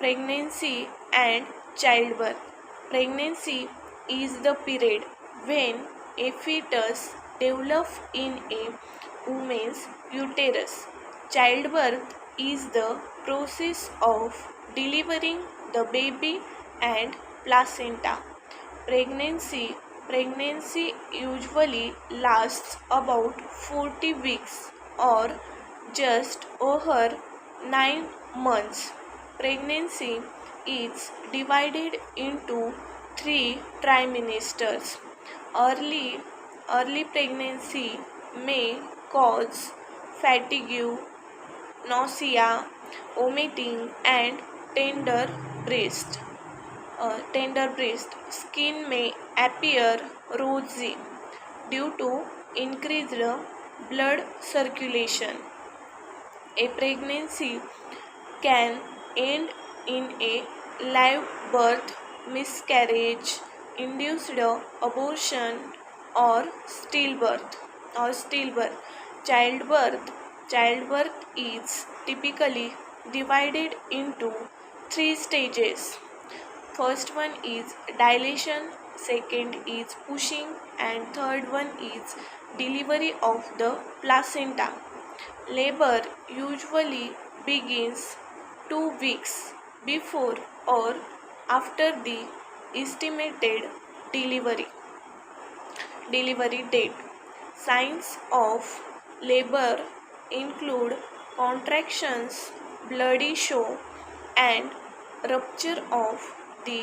Pregnancy and childbirth. Pregnancy is the period when a fetus develops in a woman's uterus. Childbirth is the process of delivering the baby and placenta. Pregnancy usually lasts about 40 weeks or just over 9 months. Pregnancy is divided into 3 trimesters. Early early pregnancy may cause fatigue, nausea, vomiting, and tender breast. Tender breast. Skin may appear rosy due to increased blood circulation. A pregnancy can end in a live birth, miscarriage, induced abortion, or stillbirth. Childbirth. Childbirth is typically divided into 3 stages. First one is dilation, second is pushing, and third one is delivery of the placenta. Labor usually begins 2 weeks before or after the estimated delivery date. Signs of labor include contractions, bloody show, and rupture of the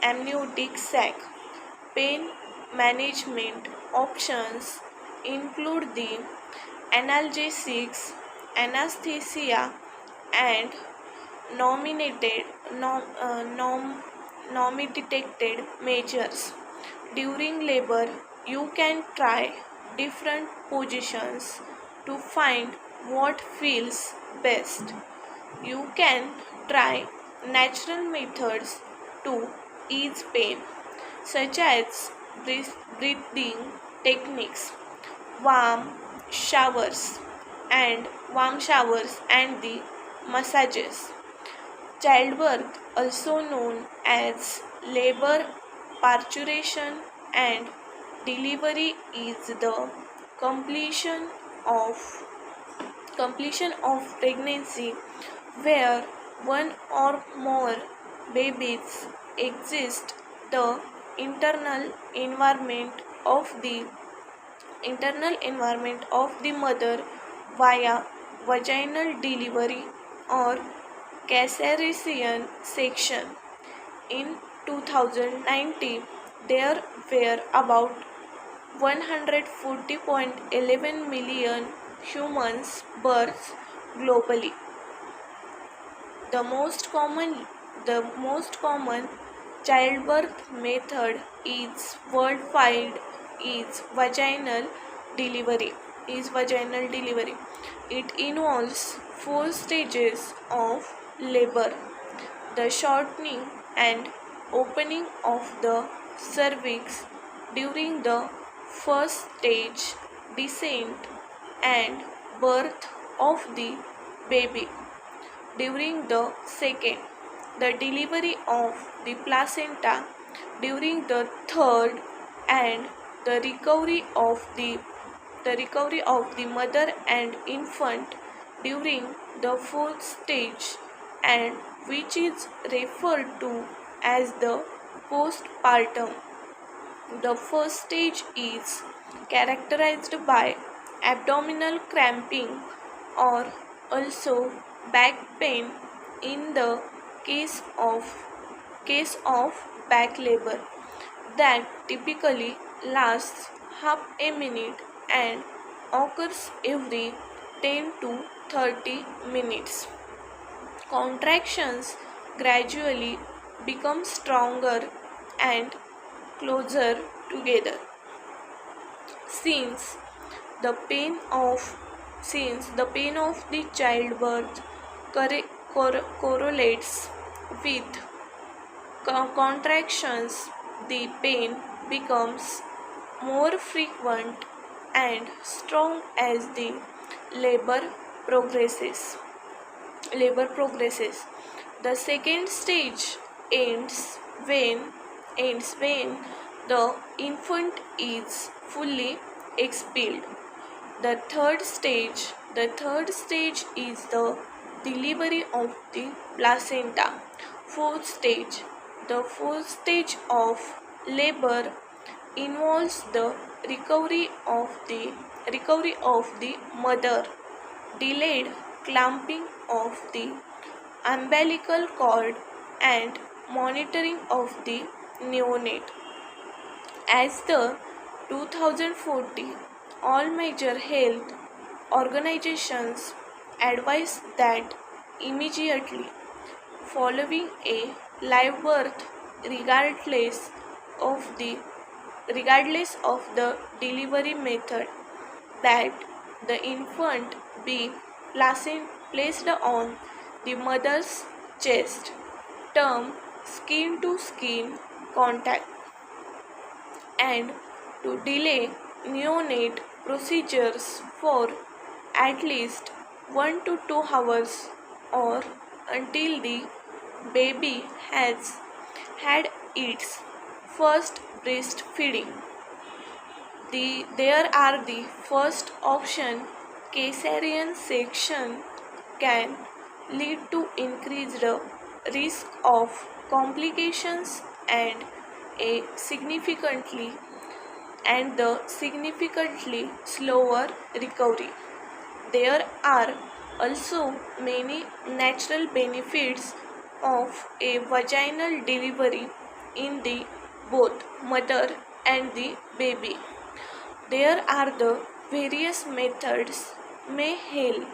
amniotic sac. Pain management options include the analgesics, anesthesia, and nominated nom, nom, nominated measures. During labor, you can try different positions to find what feels best. You can try natural methods to ease pain, such as breathing techniques, warm showers, and the massages. Childbirth, also known as labor parturition and delivery, is the completion of pregnancy where one or more babies exist. The internal environment of the mother via vaginal delivery or cesarean section. In 2019, there were about 140.11 million humans births globally. The most common childbirth method is worldwide is vaginal delivery. It involves 4 stages of labor: the shortening and opening of the cervix during the first stage, descent and birth of the baby during the second, the delivery of the placenta during the third, and the recovery of the mother and infant during the fourth stage, and which is referred to as the postpartum. The first stage is characterized by abdominal cramping or also back pain in the case of back labor that typically lasts half a minute and occurs every 10 to 30 minutes. Contractions gradually become stronger and closer together. Since the pain of the childbirth correlates with contractions, the pain becomes more frequent and strong as the labor progresses. labor progresses. The second stage ends when the infant is fully expelled. The third stage is the delivery of the placenta. The fourth stage of labor involves the recovery of the mother, delayed clamping of the umbilical cord, and monitoring of the neonate. As the 2014 all major health organizations advise that immediately following a live birth, regardless of the delivery method, that the infant be placed on the mother's chest, term skin to skin contact, and to delay neonate procedures for at least 1 to 2 hours, or until the baby has had its first breastfeeding. There are the first option. Caesarean section can lead to increased risk of complications and a significantly slower recovery. There are also many natural benefits of a vaginal delivery in the both mother and the baby. There are the various methods may help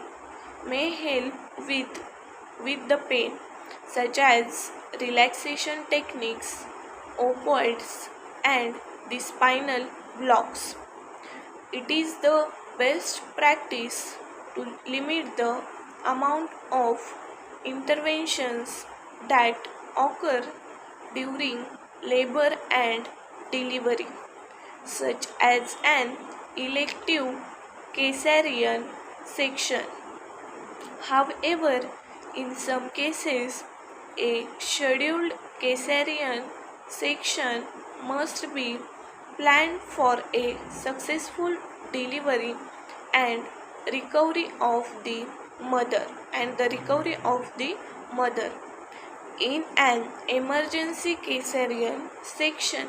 with the pain, such as relaxation techniques, opioids, and the spinal blocks. It is the best practice to limit the amount of interventions that occur during labor and delivery, such as an elective Caesarean section. However, in some cases, a scheduled Caesarean section must be planned for a successful delivery and recovery of the mother. In an emergency, Caesarean section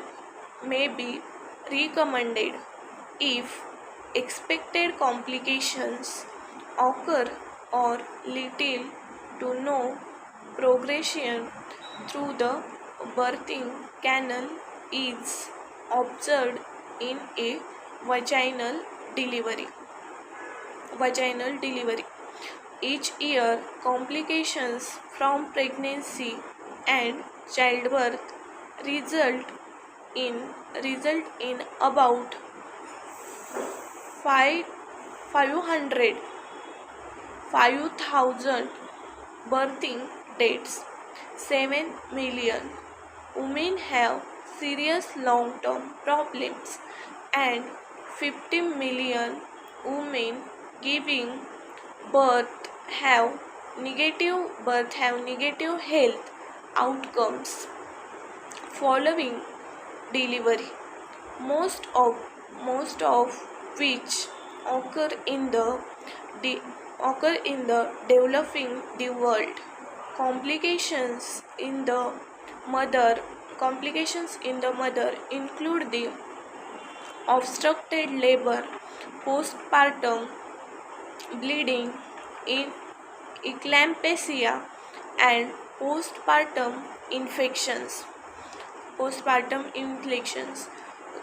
may be recommended if expected complications occur or little to no progression through the birthing canal is observed in a vaginal delivery. Each year, complications from pregnancy and childbirth result in about 5 500 5,000 birthing dates. 7 million women have serious long-term problems, and 50 million women giving birth have negative health outcomes following delivery, most of which occur in the de- developing the world. Complications in the mother include the obstructed labor, postpartum bleeding, in eclampsia, and postpartum infections.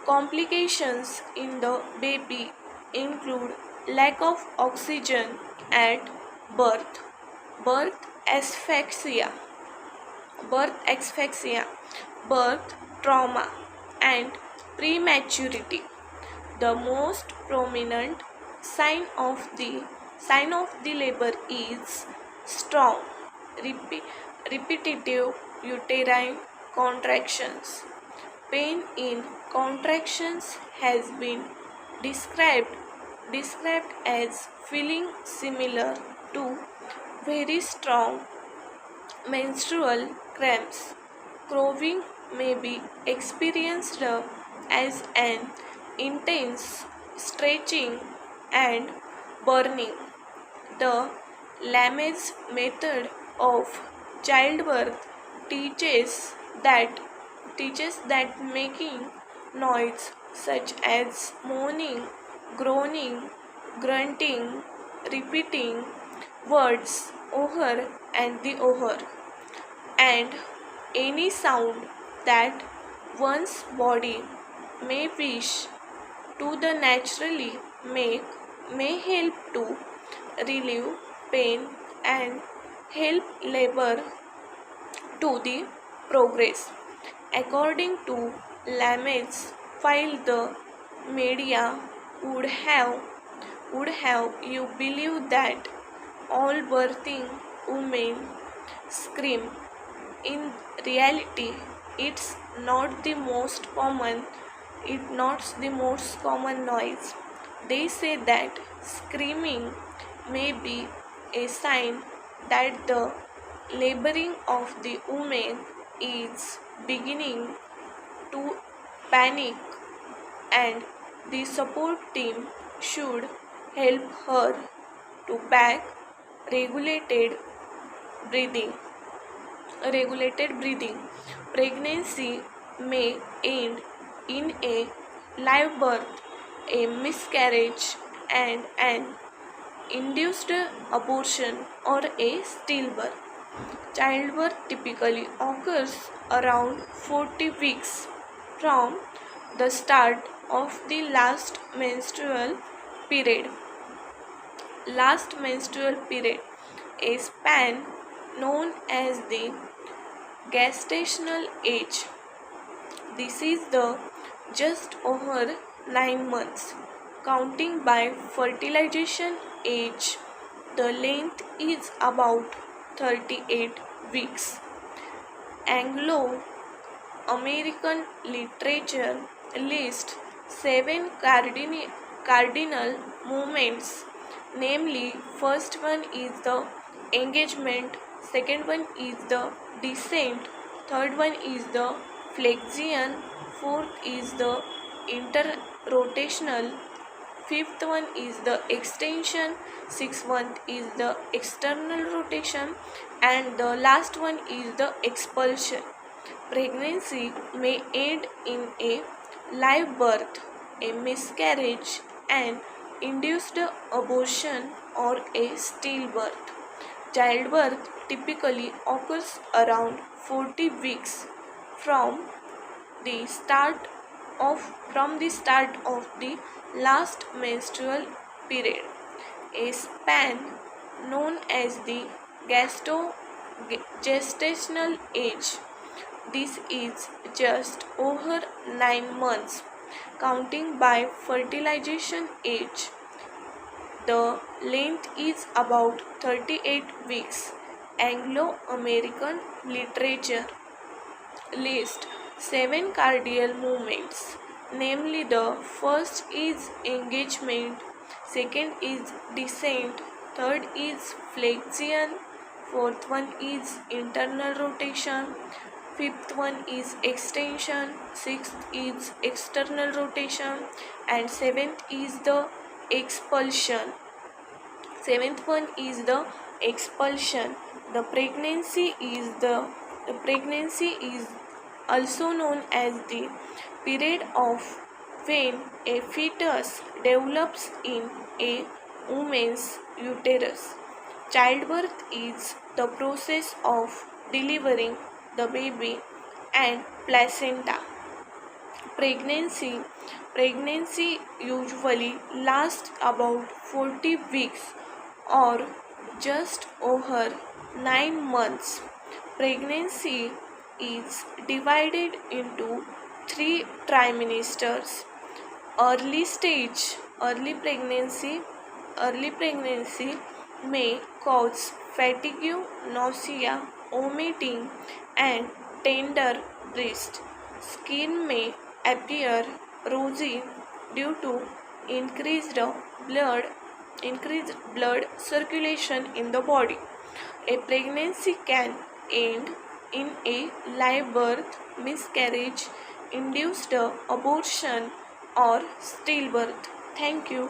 Complications in the baby include lack of oxygen at birth, birth asphyxia, birth trauma, and prematurity. The most prominent sign of the labor is strong, repetitive uterine contractions. Pain in contractions has been described as feeling similar to very strong menstrual cramps. Craving may be experienced as an intense stretching and burning. The Lamez method of childbirth teaches that making noise such as moaning, groaning, grunting, repeating words over and the over, and any sound that one's body may wish to the naturally make may help to relieve pain and help labor to the progress. According to Lamets, while the media would have you believe that all birthing women scream, in reality it's not the most common noise. They say that screaming may be a sign that the laboring of the woman is beginning to panic, and the support team should help her to back regulated breathing. Pregnancy may end in a live birth, a miscarriage, and an induced abortion or a stillbirth. Childbirth typically occurs around 40 weeks from the start of the period. Last menstrual period, a span known as the gestational age. This is the just over 9 months. Counting by fertilization age, the length is about 38 weeks. Anglo American literature lists 7 cardinal movements, namely, first one is the engagement, second one is the descent, third one is the flexion, fourth is the interrotational, fifth one is the extension, sixth one is the external rotation, and the last one is the expulsion. Pregnancy may end in a live birth, a miscarriage, an induced abortion, or a stillbirth. Childbirth typically occurs around 40 weeks from the start of the last menstrual period, a span known as the gestational age. This is just over 9 months. Counting by fertilization age, the length is about 38 weeks. Anglo American literature lists 7 cardinal movements, namely, the first is engagement, second is descent, third is flexion, fourth one is internal rotation, fifth one is extension, sixth is external rotation, and seventh is the expulsion. Seventh one is the expulsion. The pregnancy is also known as the period of when a fetus develops in a woman's uterus. Childbirth is the process of delivering the baby and placenta. Pregnancy usually lasts about 40 weeks or just over 9 months. Pregnancy is divided into 3 trimesters. Early pregnancy may cause fatigue, nausea, vomiting, and tender breast. Skin may appear rosy due to increased blood circulation in the body. A pregnancy can end in a live birth, miscarriage, induced abortion, or stillbirth. Thank you.